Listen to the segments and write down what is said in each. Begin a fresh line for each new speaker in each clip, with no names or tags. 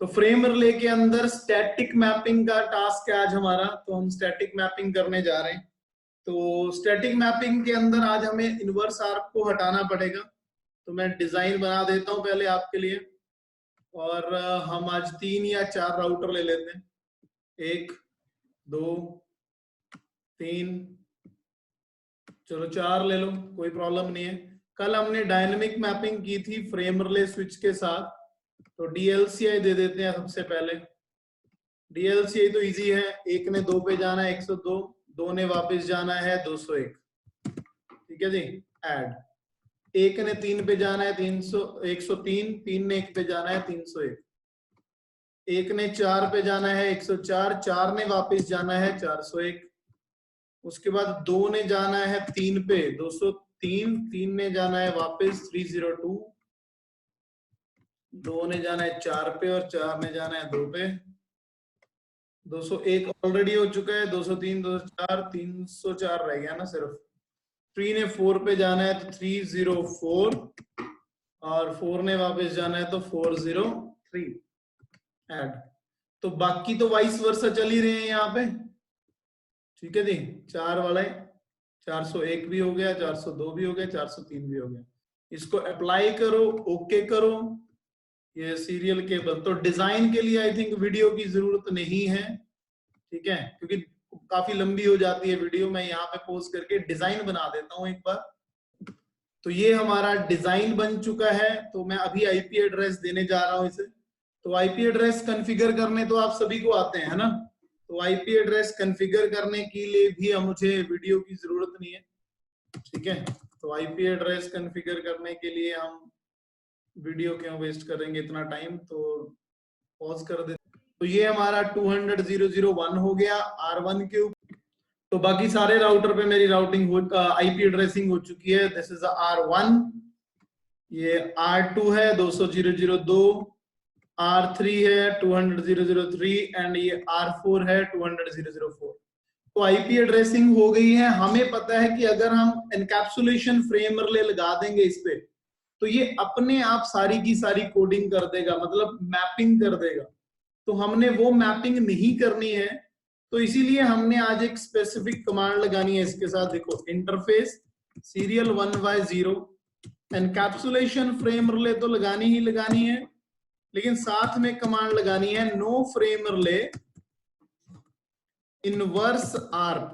तो frame relay के अंदर स्टैटिक मैपिंग का टास्क है आज हमारा, तो हम स्टैटिक मैपिंग करने जा रहे हैं। तो स्टैटिक मैपिंग के अंदर आज हमें इनवर्स आर्क को हटाना पड़ेगा। तो मैं डिजाइन बना देता हूं पहले आपके लिए, और हम आज 3 या 4 राउटर ले लेते हैं। 1 2 3, चलो 4 ले लो, कोई प्रॉब्लम नहीं है। कल हमने डायनेमिक मैपिंग की थी फ्रेम रिले स्विच के साथ, तो DLCI दे देते हैं सबसे पहले। DLCI तो इजी है, 1 ने 2 पे जाना है 102, 2 ने वापस जाना है 201, ठीक है जी। ऐड 1 ने 3 पे जाना है 103, 3 ने 1 पे जाना है 301, 1 ने 4 पे जाना है 104, 4 ने वापस जाना है 401, उसके बाद 2 ने जाना है 3 पे 203, 3 ने जाना है वापस 302, 2 ने जाना है 4 पे और 4 ने जाना है 2 पे, 201 ऑलरेडी हो चुका है, 203, 204, 304 रह गया ना सिर्फ। 3 ने 4 पे जाना है तो 304, और 4 ने वापस जाना है तो 403। ऐड तो बाकी तो वाइस वर्सा चल ही रहे हैं यहाँ पे, ठीक है जी। 4 वाला 401 भी हो गया, 402 भी हो गया, 403 भी हो गया। इसको अप्लाई करो, ओके करो। ये सीरियल केबल तो डिजाइन के लिए आई थिंक वीडियो की जरूरत नहीं है, ठीक है, क्योंकि काफी लंबी हो जाती है वीडियो। मैं यहाँ पे पोज करके डिजाइन बना देता हूँ एक बार। तो ये हमारा डिजाइन बन चुका है, तो मैं अभी आईपी एड्रेस देने जा रहा हूँ इसे। तो आईपी एड्रेस कॉन्फ़िगर करने तो आप सभी को आते हैं, है ना। तो आईपी एड्रेस कॉन्फ़िगर करने के लिए भी मुझे वीडियो की जरूरत नहीं है, ठीक है। तो आईपी एड्रेस कॉन्फ़िगर करने के लिए हम वीडियो क्यों वेस्ट करेंगे इतना टाइम, तो पॉज कर दे। तो ये हमारा 200.0.0.1 हो गया R1 के ऊपर। तो बाकी सारे राउटर पे मेरी राउटिंग हो आईपी एड्रेसिंग हो चुकी है। दिस इज R1, ये R2 है 200.0.0.2, R3 है 200.0.0.3 एंड ये R4 है 200.0.0.4। तो आईपी एड्रेसिंग हो गई है। हमें पता है कि अगर हम एनकैप्सुलेशन फ्रेम रिले लगा देंगे इस पे, तो ये अपने आप सारी की सारी कोडिंग कर देगा, मतलब मैपिंग कर देगा। तो हमने वो मैपिंग नहीं करनी है, तो इसीलिए हमने आज एक स्पेसिफिक कमांड लगानी है इसके साथ। देखो, interface serial 1/0 encapsulation frame relay तो लगानी ही लगानी है, लेकिन साथ में कमांड लगानी है no frame relay inverse ARP.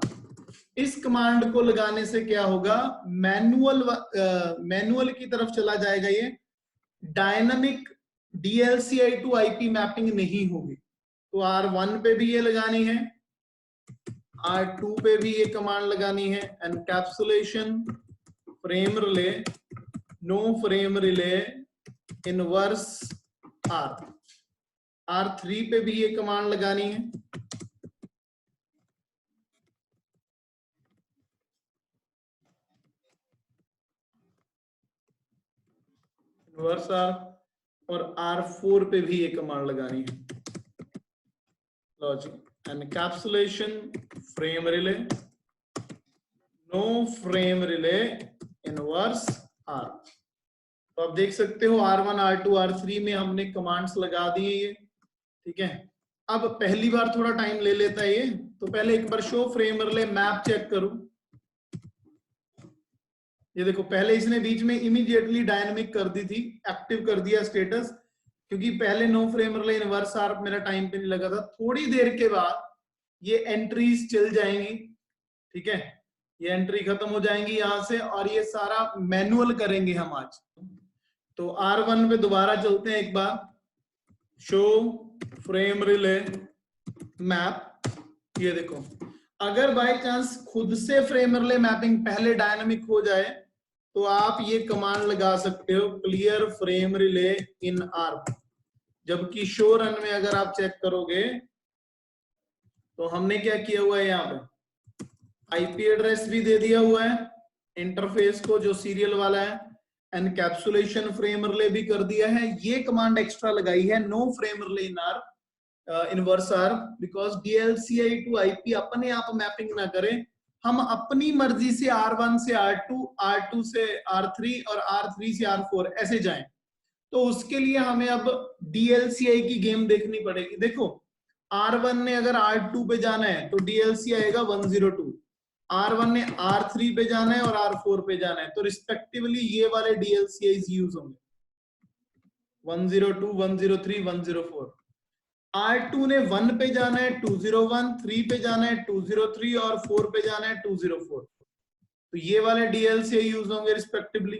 इस कमांड को लगाने से क्या होगा, मैनुअल की तरफ चला जाएगा ये, dynamic DLCI to IP mapping नहीं होगी। तो R1 पे भी ये लगानी है, R2 पे भी ये कमांड लगानी है, encapsulation frame relay no frame relay inverse ARP. R3 पे भी ये कमांड लगानी है, इनवर्स आर्क, और R4 पे भी ये कमांड लगानी है, logic encapsulation frame relay no frame relay inverse ARP. तो आप देख सकते हो R1, R2, R3 में हमने कमांड्स लगा दिए ये, ठीक है। अब पहली बार थोड़ा टाइम ले लेता है ये, तो पहले एक बार show frame relay map check करूं। ये देखो, पहले इसने बीच में इमीडिएटली डायनामिक कर दी थी, एक्टिव कर दिया स्टेटस, क्योंकि पहले no frame relay inverse ARP मेरा टाइम पे नहीं लगा था। थोड़ी देर के बाद ये एंट्रीज चल जाएंगी, ठीक है, ये एंट्री खत्म हो जाएंगी यहां से, और ये सारा मैनुअल करेंगे हम आज। तो R1 पे दोबारा चलते हैं एक बार, शो फ्रेम रिले मैप। ये देखो, अगर बाय चांस खुद से फ्रेम रिले मैपिंग पहले डायनामिक हो जाए, तो आप ये कमांड लगा सकते हो, clear frame relay in arc. जबकि शो रन में अगर आप चेक करोगे, तो हमने क्या किया हुआ है, यहाँ पे आईपी एड्रेस भी दे दिया हुआ है इंटरफेस को जो सीरियल वाला है, एनकैप्सुलेशन फ्रेम रिले भी कर दिया है। ये कमांड एक्स्ट्रा लगाई है, no frame relay in ARP inverse ARP, because DLCI to IP अपने आप मैपिंग ना करें, हम अपनी मर्जी से R1 से R2, R2 से R3 और R3 से R4 ऐसे जाएं। तो उसके लिए हमें अब DLCI की गेम देखनी पड़ेगी। देखो R1 ने अगर R2 पे जाना है तो DLC आएगा 102, R1 ने R3 पे जाना है और R4 पे जाना है तो रिस्पेक्टिवली ये वाले DLCIs यूज होंगे 102, 103, 104। R2 ने 1 पे जाना है 201, 3 पे जाना है 203 और 4 पे जाना है 204, तो ये वाले DLCI यूज होंगे रिस्पेक्टिवली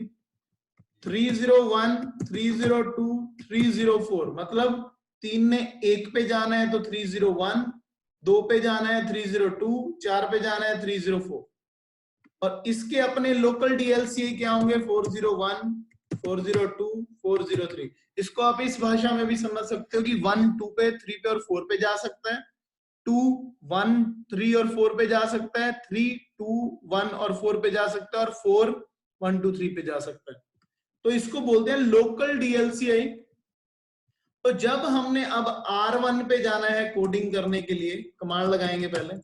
301, 302, 304। मतलब 3 ने 1 पे जाना है तो 301, 2 पे जाना है 302, 4 पे जाना है 304 और इसके अपने लोकल DLCI क्या होंगे 401, 402, 403। इसको आप इस भाषा में भी समझ सकते हो कि 1 2 पे, 3 पे और 4 पे जा सकता है, 2 1 3 और 4 पे जा सकता है, 3 2 1 और 4 पे जा सकता है और 4 1 2 3 पे जा सकता है। तो इसको बोलते हैं लोकल DLCI। तो जब हमने अब R1 पे जाना है कोडिंग करने के लिए कमांड लगाएंगे पहले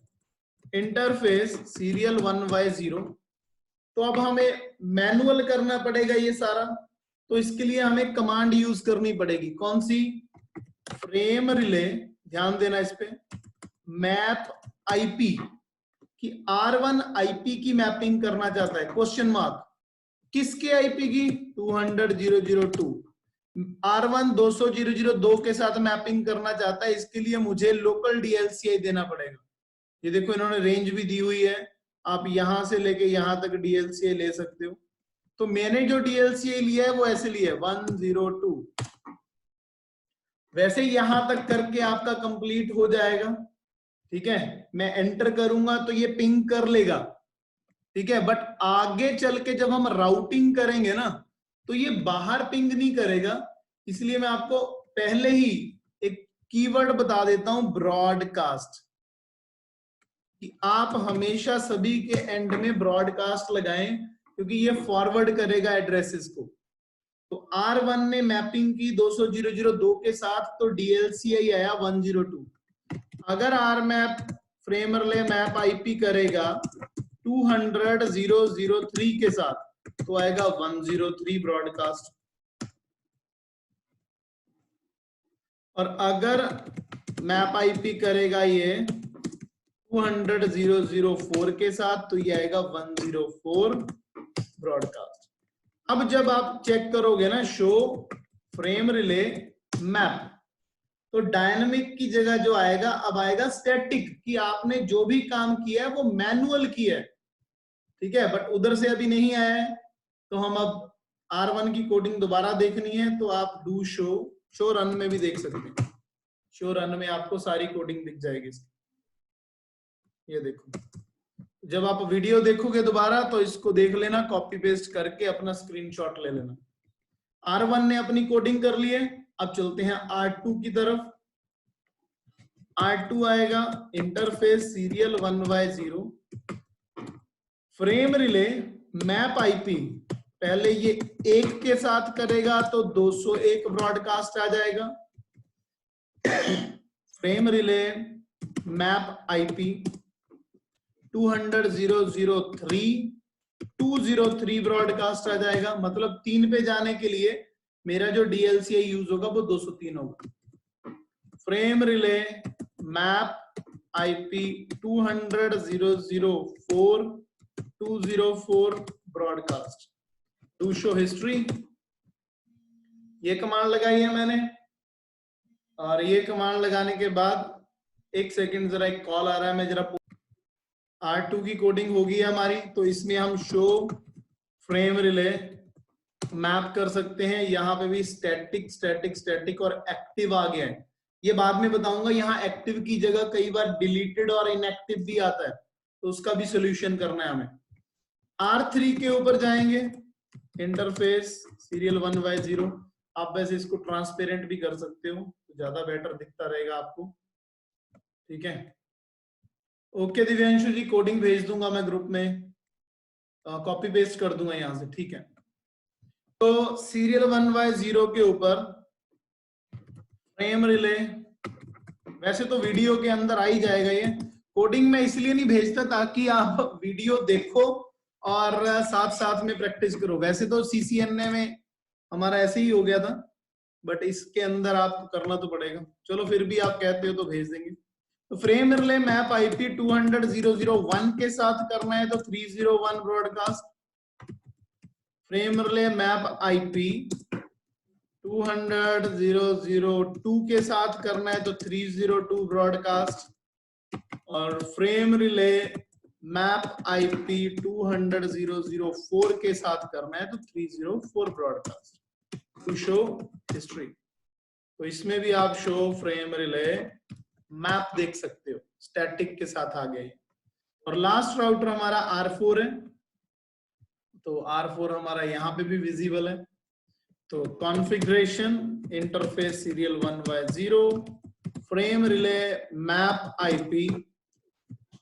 इंटरफेस सीरियल 1y0। तो अब हमें मैनुअल करना पड़ेगा ये सारा, तो इसके लिए हमें कमांड यूज करनी पड़ेगी। कौन सी? फ्रेम रिले, ध्यान देना इस पे, मैप IP कि R1 IP की मैपिंग करना चाहता है, क्वेश्चन मार्क, किसके IP की? 200,002। R1 200,002 के साथ मैपिंग करना चाहता है, इसके लिए मुझे लोकल DLCI देना पड़ेगा। ये देखो इन्होंने रेंज भी दी हुई है, आप यहां से लेके यहां तक DLCI ले सकते हो। तो मैंने जो DLCI लिया है वो ऐसे लिया है 102। वैसे यहां तक करके आपका कंप्लीट हो जाएगा, ठीक है। मैं एंटर करूंगा तो ये पिंग कर लेगा, ठीक है। बट आगे चल के जब हम राउटिंग करेंगे ना तो ये बाहर पिंग नहीं करेगा, इसलिए मैं आपको पहले ही एक कीवर्ड बता देता हूं, ब्रॉडकास्ट, कि आप हमेशा सभी के एंड में ब्रॉडकास्ट लगाएं क्योंकि ये फॉरवर्ड करेगा एड्रेसेस को। तो R1 ने मैपिंग की 200,002 के साथ तो DLCI आया 102। अगर RMAP frame relay map IP करेगा 200,003 के साथ तो आएगा 103 ब्रॉडकास्ट। और अगर मैप IP करेगा ये 200,004 के साथ तो ये आएगा 104 ब्रॉडकास्ट। अब जब आप चेक करोगे ना शो फ्रेम रिले मैप, तो डायनामिक की जगह जो आएगा अब आएगा स्टैटिक, कि आपने जो भी काम किया है वो मैनुअल किया है, ठीक है। बट उधर से अभी नहीं आया है, तो हम अब R1 की कोडिंग दोबारा देखनी है तो आप डू शो रन में भी देख सकते हैं। शो रन में आपको सारी कोडिंग दिख जाएगी। ये देखो, जब आप वीडियो देखोगे दोबारा तो इसको देख लेना, कॉपी पेस्ट करके अपना स्क्रीनशॉट ले लेना। R1 ने अपनी कोडिंग कर ली है, अब चलते हैं R2 की तरफ। R2 आएगा interface serial 1y0 frame relay map IP, पहले ये 1 के साथ करेगा तो 201 ब्रॉडकास्ट आ जाएगा। Frame relay map IP 200,003 203 broadcast आ जाएगा। मतलब 3 पे जाने के लिए मेरा जो DLCI यूज होगा वो 203 होगा। Frame relay map IP 200,004 204 broadcast. To show history, ये कमांड लगाई है मैंने, और ये कमांड लगाने के बाद एक सेकंड, जरा एक कॉल आ रहा है, मैं जरा R2 की कोडिंग होगी हमारी, तो इसमें हम शो फ्रेम रिले मैप कर सकते हैं। यहाँ पे भी स्टैटिक स्टैटिक स्टैटिक और एक्टिव आ गया है, ये बाद में बताऊंगा। यहाँ एक्टिव की जगह कई बार डिलीटेड और इनएक्टिव भी आता है, तो उसका भी सोल्यूशन करना है हमें। R3 के ऊपर जाएंगे, इंटरफेस सीरियल 1y0। आप वैसे इसको ट्रांसपेरेंट भी कर सकते हो तो ज्यादा बेटर दिखता रहेगा आपको, ठीक है। ओके दिव्यांशु जी, कोडिंग भेज दूंगा मैं ग्रुप में, कॉपी पेस्ट कर दूंगा यहां से, ठीक है। तो सीरियल 1y0 के ऊपर फ्रेम रिले, वैसे तो वीडियो के अंदर आ ही जाएगा ये। कोडिंग में इसलिए नहीं भेजता ताकि आप वीडियो देखो और साथ साथ में प्रैक्टिस करो। वैसे तो CCNA में हमारा ऐसे ही हो गया था, बट इसके अंदर आपको करना तो पड़ेगा। चलो फिर भी आप कहते हो तो भेज देंगे। तो फ्रेम रिले मैप आईपी 200.0.0.1 के साथ करना है तो 301 broadcast. Frame relay map IP 200.0.0.2 के साथ करना है तो 302 ब्रॉडकास्ट। और फ्रेम रिले मैप आईपी 200.0.0.4 के साथ करना है तो 304 ब्रॉडकास्ट टू शो हिस्ट्री। तो इसमें भी आप शो फ्रेम रिले मैप देख सकते हो, स्टैटिक के साथ आ गए। और लास्ट राउटर हमारा R4 है, तो R4 हमारा यहाँ पे भी विजिबल है। तो configuration interface serial 1/0 frame relay map IP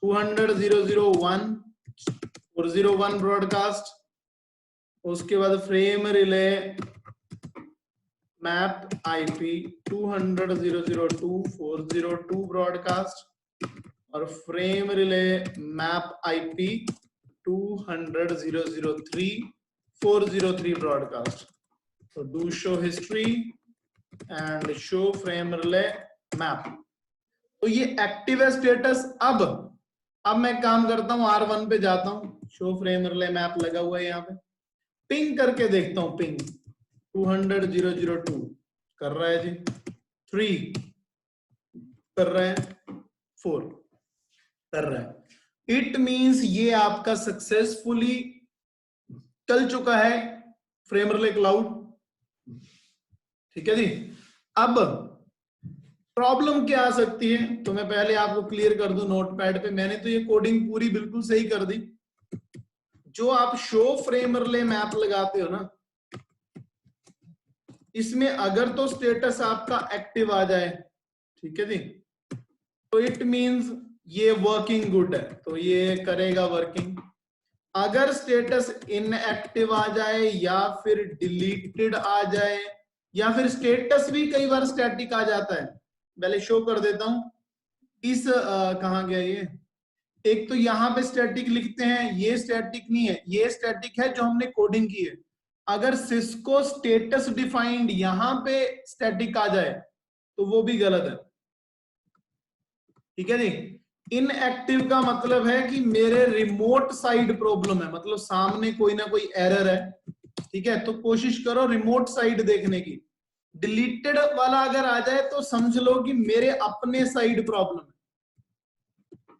200.0.0.1 401 broadcast. उसके बाद frame relay map IP 200.0.0.2 402 broadcast. और frame relay map IP 200.0.0.3 403 broadcast. तो do show history and show frame relay map. तो ये एक्टिव है स्टेटस। अब मैं काम करता हूं, R1 पे जाता हूं, शो फ्रेम रिले मैप लगा हुआ है यहाँ पे, पिंग करके देखता हूं। पिंग 200.0.0.2 कर रहा है जी, 3 कर रहा है, 4 कर रहा है। इट मींस ये आपका सक्सेसफुली चल चुका है फ्रेम रिले क्लाउड। ठीक है जी। अब प्रॉब्लम क्या आ सकती है, तो मैं पहले आपको क्लियर कर दूं नोटपैड पे। मैंने तो ये कोडिंग पूरी बिल्कुल सही कर दी। जो आप शो फ्रेम रिले मैप लगाते हो ना, इसमें अगर तो स्टेटस आपका एक्टिव आ जाए, ठीक है जी, तो इट मींस ये वर्किंग गुड है, तो ये करेगा वर्किंग। अगर स्टेटस इनएक्टिव आ जाए या फिर डिलीटेड आ जाए, या फिर स्टेटस भी कई बार स्टैटिक आ जाता है, पहले शो कर देता हूं। इस कहां गया ये, एक तो यहां पे स्टैटिक लिखते हैं, ये स्टैटिक नहीं है, ये स्टैटिक है जो हमने कोडिंग की है। अगर सिस्को स्टेटस डिफाइंड यहां पे स्टैटिक आ जाए तो वो भी गलत है। ठीक है जी। इनएक्टिव का मतलब है कि मेरे रिमोट साइड प्रॉब्लम है, मतलब सामने कोई ना कोई एरर है। ठीक है, तो कोशिश करो रिमोट साइड देखने की। डिलीटेड वाला अगर आ जाए तो समझ लो कि मेरे अपने साइड प्रॉब्लम है।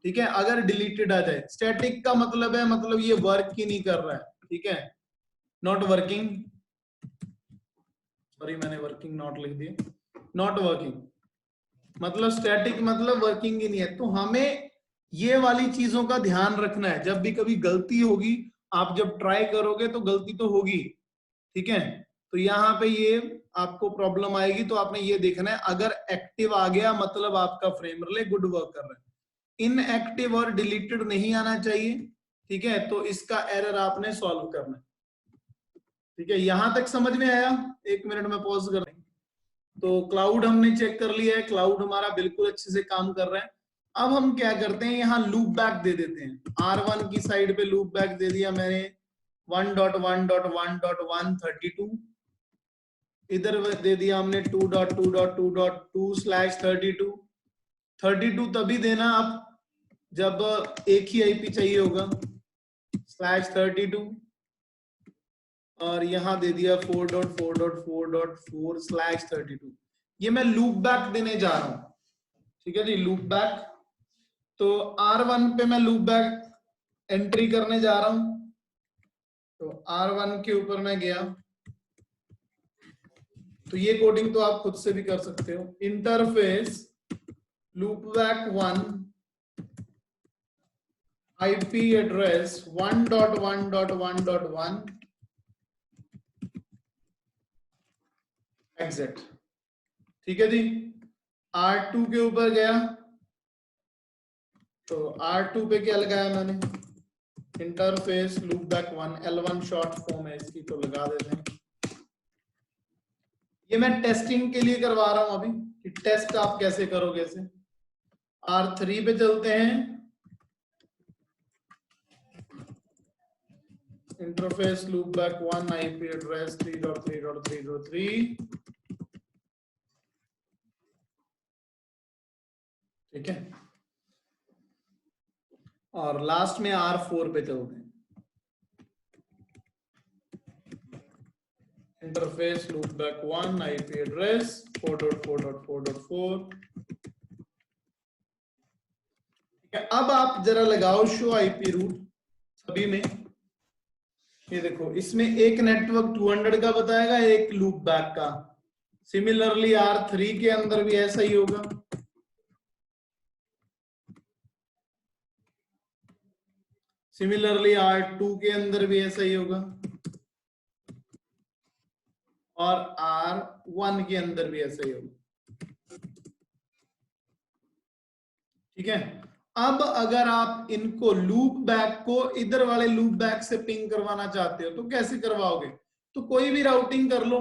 ठीक है, अगर डिलीटेड आ जाए। स्टैटिक का मतलब है, मतलब ये वर्क ही नहीं कर रहा है। ठीक है, नॉट वर्किंग, सॉरी मैंने वर्किंग नॉट लिख दिया, नॉट वर्किंग मतलब स्टैटिक मतलब वर्किंग ही नहीं है। तो हमें ये वाली चीजों का ध्यान रखना है। जब भी कभी गलती होगी, आप जब ट्राई करोगे तो गलती तो होगी। ठीक है, तो यहाँ पे ये आपको प्रॉब्लम आएगी, तो आपने ये देखना है। अगर एक्टिव आ गया मतलब आपका फ्रेम रिले गुड वर्क कर रहा है। इनएक्टिव और डिलीटेड नहीं आना चाहिए। ठीक है, तो इसका एरर आपने सॉल्व करना है। ठीक है, यहां तक समझ में आया? एक मिनट में पॉज कर। तो क्लाउड हमने चेक कर लिया है, क्लाउड हमारा बिल्कुल अच्छे से काम कर रहा है। अब हम क्या करते हैं, यहाँ लूप बैक दे देते हैं। R1 की साइड पे लूप बैक दे दिया मैंने 1.1.1.132, इधर दे दिया हमने 2.2.2.2/32। 32 तभी देना आप जब एक ही आईपी चाहिए होगा, /32। और यहां दे दिया 4.4.4.4/32। ये मैं लूप बैक देने जा रहा हूं। ठीक है जी, लूप बैक। तो R1 पे मैं लूप बैक एंट्री करने जा रहा हूं। तो R1 के ऊपर मैं गया, तो ये कोडिंग तो आप खुद से भी कर सकते हो। Interface loop back 1 IP address 1.1.1.1 exit. ठीक है जी, R2 के ऊपर गया, तो R2 पे क्या लगाया मैंने, interface loop back 1 L1 short form है इसकी, तो लगा देते हैं। ये मैं टेस्टिंग के लिए करवा रहा हूं अभी, कि टेस्ट आप कैसे करोगे इसे। R3 पे चलते हैं, interface loop back 1 IP address 3.3.3.3 ठीक है, और लास्ट में R4 पे चलते हैं। Interface loopback 1 IP address 4.4.4.4। ठीक है, अब आप जरा लगाओ शो आईपी रूट सभी में। ये देखो, इसमें एक नेटवर्क 200 का बताएगा, एक लूप बैक का। सिमिलरली R3 के अंदर भी ऐसा ही होगा। सिमिलरली R2 के अंदर भी ऐसा ही होगा, और R1 के अंदर भी ऐसा ही होगा। ठीक है, अब अगर आप इनको लूप बैक को इधर वाले लूप बैक से पिंग करवाना चाहते हो तो कैसे करवाओगे? तो कोई भी राउटिंग कर लो।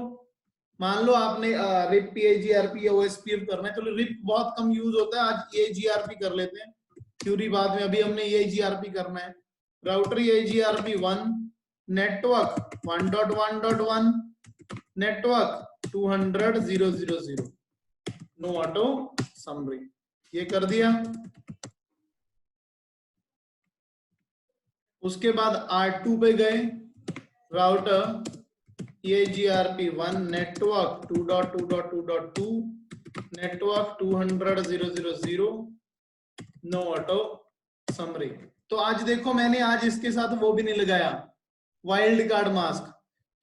मान लो आपने रिप PIGRP या OSPF करना है, चलो रिप बहुत कम यूज होता है, आज AIGRP कर लेते हैं, क्यूरी बाद में, अभी हमने AIGRP करना है। Router AIGRP 1, network 1.1.1, network 200.0.0.0, no auto summary, ये कर दिया। उसके बाद R2 पे गए, router AIGRP 1, network 2.2.2.2, network 200.0.0.0, no auto summary. तो आज देखो, मैंने आज इसके साथ वो भी नहीं लगाया, वाइल्ड कार्ड मास्क।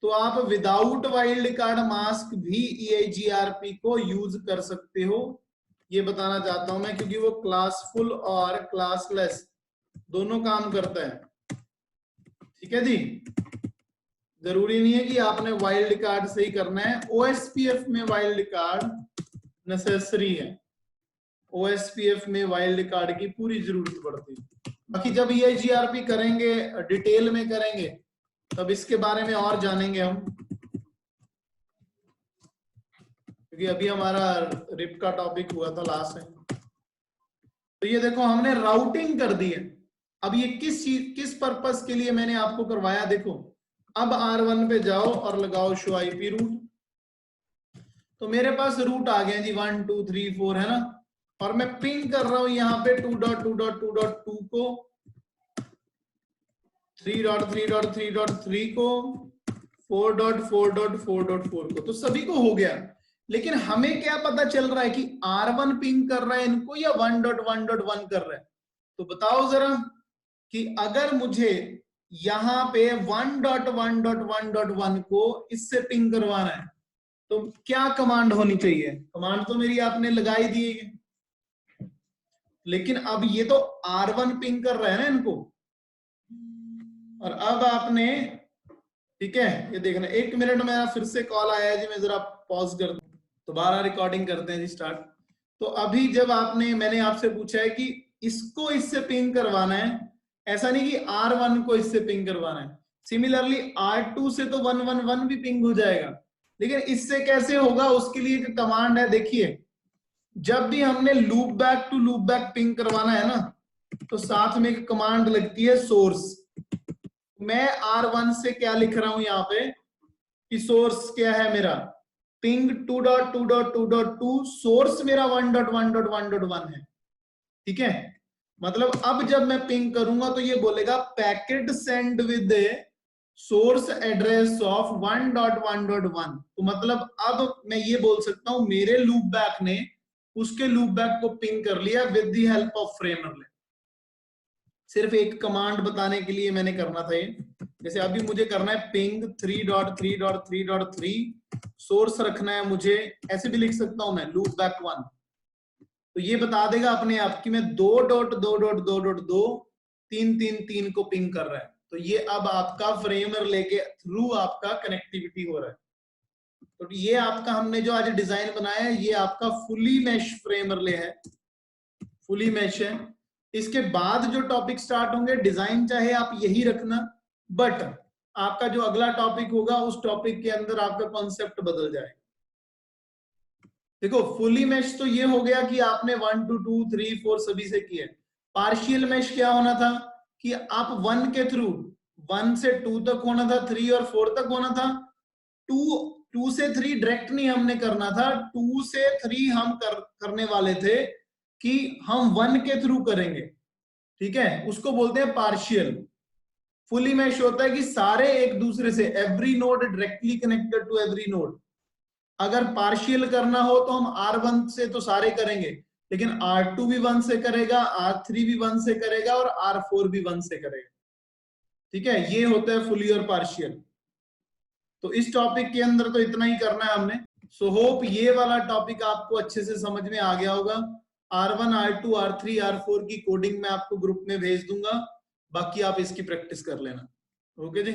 तो आप विदाउट वाइल्ड कार्ड मास्क भी EIGRP को यूज कर सकते हो, ये बताना चाहता हूं मैं, क्योंकि वो क्लासफुल और क्लासलेस दोनों काम करता है। ठीक है जी, जरूरी नहीं है कि आपने वाइल्ड कार्ड से ही करना है। OSPF में वाइल्ड कार्ड नेसेसरी है, OSPF में वाइल्ड कार्ड की पूरी जरूरत पड़ती है। बाकी जब EIGRP करेंगे, डिटेल में करेंगे, तब इसके बारे में और जानेंगे हम, क्योंकि अभी हमारा रिप का टॉपिक हुआ था लास्ट में। तो ये देखो, हमने राउटिंग कर दी है। अब ये किस पर्पस के लिए मैंने आपको करवाया, देखो। अब R1 पे जाओ और लगाओ शो आईपी रूट। तो मेरे पास रूट आ गया जी 1 2 3 4, है ना, और मैं पिंग कर रहा हूं यहाँ पे 2.2.2.2 को, 3.3.3.3 को, 4.4.4.4 को, तो सभी को हो गया। लेकिन हमें क्या पता चल रहा है कि R1 पिंग कर रहा है इनको या 1.1.1 कर रहा है? तो बताओ जरा कि अगर मुझे यहां पे 1.1.1.1 को इससे पिंग करवाना है तो क्या कमांड होनी चाहिए? कमांड तो मेरी आपने लगाई दी है, लेकिन अब ये तो R1 पिंग कर रहा है ना इनको, और अब आपने, ठीक है, ये देखना, 1 मिनट मेरा फिर से कॉल आया है जी, मैं जरा पॉज कर दूं, दोबारा रिकॉर्डिंग करते हैं जी स्टार्ट। तो अभी जब आपने, मैंने आपसे पूछा है कि इसको इससे पिंग करवाना है, ऐसा नहीं कि R1 को इससे पिंग करवाना है। सिमिलरली R2 से तो 111 भी पिंग हो जाएगा, लेकिन इससे कैसे होगा, उसके लिए एक कमांड है। देखिए, जब भी हमने loopback to loopback ping करवाना है ना, तो साथ में एक कमांड लगती है सोर्स। मैं R1 से क्या लिख रहा हूं यहाँ पे कि सोर्स क्या है मेरा, पिंग 2.2.2.2, सोर्स मेरा 1.1.1.1 है। ठीक है, मतलब अब जब मैं पिंग करूंगा तो ये बोलेगा packet send with source address of 1.1.1। तो मतलब अब मैं ये बोल सकता हूं मेरे लूप बैक ने उसके लूप बैक को पिंग कर लिया विद द हेल्प ऑफ फ्रेमरले। सिर्फ एक कमांड बताने के लिए मैंने करना था ये। जैसे अभी मुझे करना है पिंग 3.3.3.3, सोर्स रखना है मुझे, ऐसे भी लिख सकता हूं मैं लूप बैक 1, तो ये बता देगा अपने आप कि मैं 2.2.2.2 को पिंग कर रहा है। तो ये अब आपका फ्रेमर लेके थ्रू आपका कनेक्टिविटी हो रहा है। तो ये आपका हमने जो आज डिजाइन बनाया है, ये आपका फुली मैश फ्रेमरले है, फुली मैश है। इसके बाद जो टॉपिक स्टार्ट होंगे, डिजाइन चाहे आप यही रखना, बट आपका जो अगला टॉपिक होगा उस टॉपिक के अंदर आपका कॉन्सेप्ट बदल जाएगा। देखो, फुली मैश तो ये हो गया कि आपने 1 2 2 3 4 सभी से किया। पार्शियल मैश क्या होना था कि आप 1 के थ्रू 1 से 2 तक होना था, 3 और 4 तक होना था। 2 से 3 डायरेक्ट नहीं हमने करना था, 2 से 3 हम करने वाले थे कि हम 1 के थ्रू करेंगे, ठीक है, उसको बोलते हैं पार्शियल। फुली मैश होता है कि सारे एक दूसरे से, every node directly connected to every node. अगर पार्शियल करना हो तो हम R1 से तो सारे करेंगे, लेकिन R2 भी 1 से करेगा, R3 भी 1 से करेगा और R4 भी 1 से करेगा, ठीक है। ये होता है फुली और पार्शियल। तो इस टॉपिक के अंदर तो इतना ही करना है हमने। सो होप ये वाला टॉपिक आपको अच्छे से समझ में आ गया होगा। R1, R2, R3, R4 की कोडिंग मैं आपको ग्रुप में भेज दूंगा, बाकी आप इसकी प्रैक्टिस कर लेना। ओके जी।